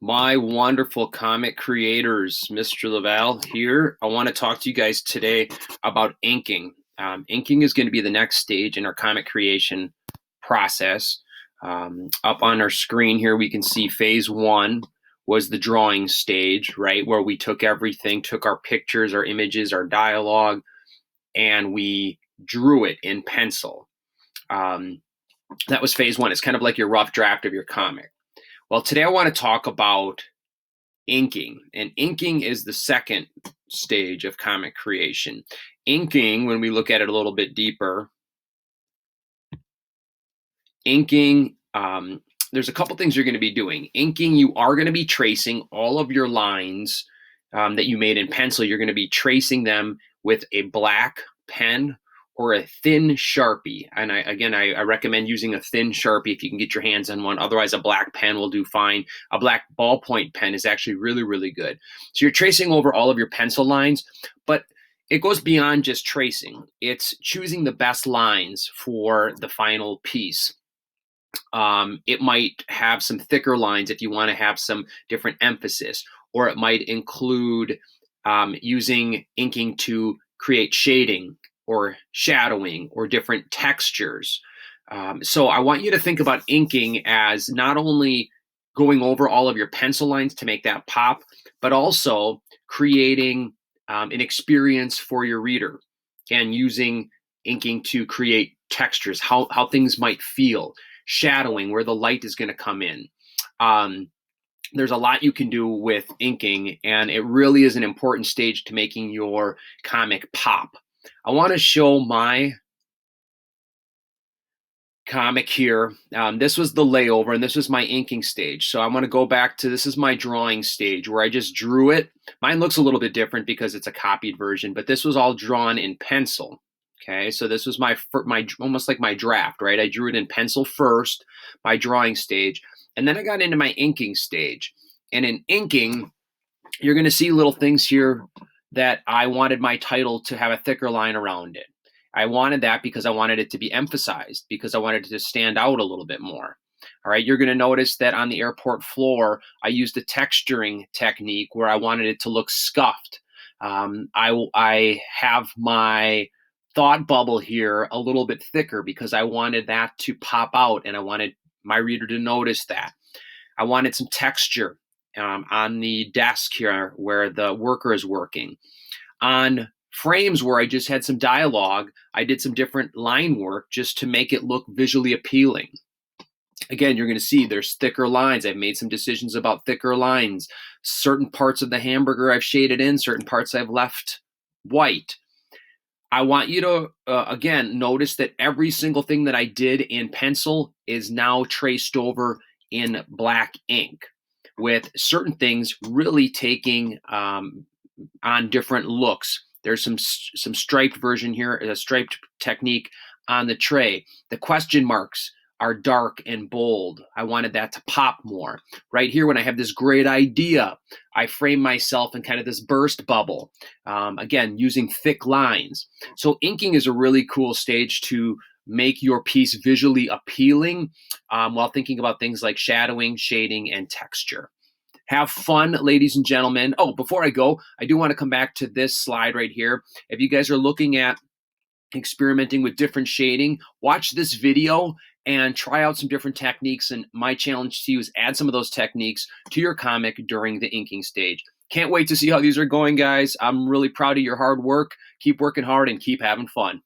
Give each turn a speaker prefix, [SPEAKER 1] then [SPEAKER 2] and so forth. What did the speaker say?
[SPEAKER 1] My wonderful comic creators, Mr. Laval here. I want to talk to you guys today about inking. Inking is going to be the next stage in our comic creation process. Up on our screen here, we can see phase one was the drawing stage, right? Where we took everything, took our pictures, our images, our dialogue, and we drew it in pencil. That was phase one. It's kind of like your rough draft of your comic. Well, today I want to talk about inking, and inking is the second stage of comic creation. Inking, when we look at it a little bit deeper, inking, there's a couple things you're going to be doing. Inking, you are going to be tracing all of your lines that you made in pencil. You're going to be tracing them with a black pen or a thin Sharpie. And I recommend using a thin Sharpie if you can get your hands on one. Otherwise, a black pen will do fine. A black ballpoint pen is actually really, really good. So you're tracing over all of your pencil lines, but it goes beyond just tracing. It's choosing the best lines for the final piece. It might have some thicker lines if you want to have some different emphasis, or it might include using inking to create shading or shadowing or different textures. So I want you to think about inking as not only going over all of your pencil lines to make that pop, but also creating an experience for your reader and using inking to create textures, how things might feel, shadowing, where the light is going to come in. There's a lot you can do with inking, and it really is an important stage to making your comic pop. I want to show my comic here. This was the layover, and this was my inking stage. So I want to go back to, this is my drawing stage where I just drew it. Mine looks a little bit different because it's a copied version, but this was all drawn in pencil. Okay, so this was my almost like my draft, right? I drew it in pencil first, my drawing stage, and then I got into my inking stage. And in inking, you're going to see little things here that I wanted my title to have a thicker line around it. I wanted that because I wanted it to be emphasized, because I wanted it to stand out a little bit more. All right, you're going to notice that on the airport floor, I used a texturing technique where I wanted it to look scuffed. I have my thought bubble here a little bit thicker because I wanted that to pop out and I wanted my reader to notice that. I wanted some texture on the desk here where the worker is working. On frames where I just had some dialogue, I did some different line work just to make it look visually appealing. Again, you're going to see there's thicker lines. I've made some decisions about thicker lines. Certain parts of the hamburger I've shaded in, certain parts I've left white. I want you to, again, notice that every single thing that I did in pencil is now traced over in black ink, with certain things really taking on different looks. There's some striped version here, a striped technique on the tray. The question marks are dark and bold. I wanted that to pop more. Right here, when I have this great idea, I frame myself in kind of this burst bubble, again, using thick lines. So inking is a really cool stage to make your piece visually appealing while thinking about things like shadowing, shading, and texture. Have fun, ladies and gentlemen. Oh, before I go, I do want to come back to this slide right here. If you guys are looking at experimenting with different shading, watch this video and try out some different techniques. And my challenge to you is add some of those techniques to your comic during the inking stage. Can't wait to see how these are going, guys. I'm really proud of your hard work. Keep working hard and keep having fun.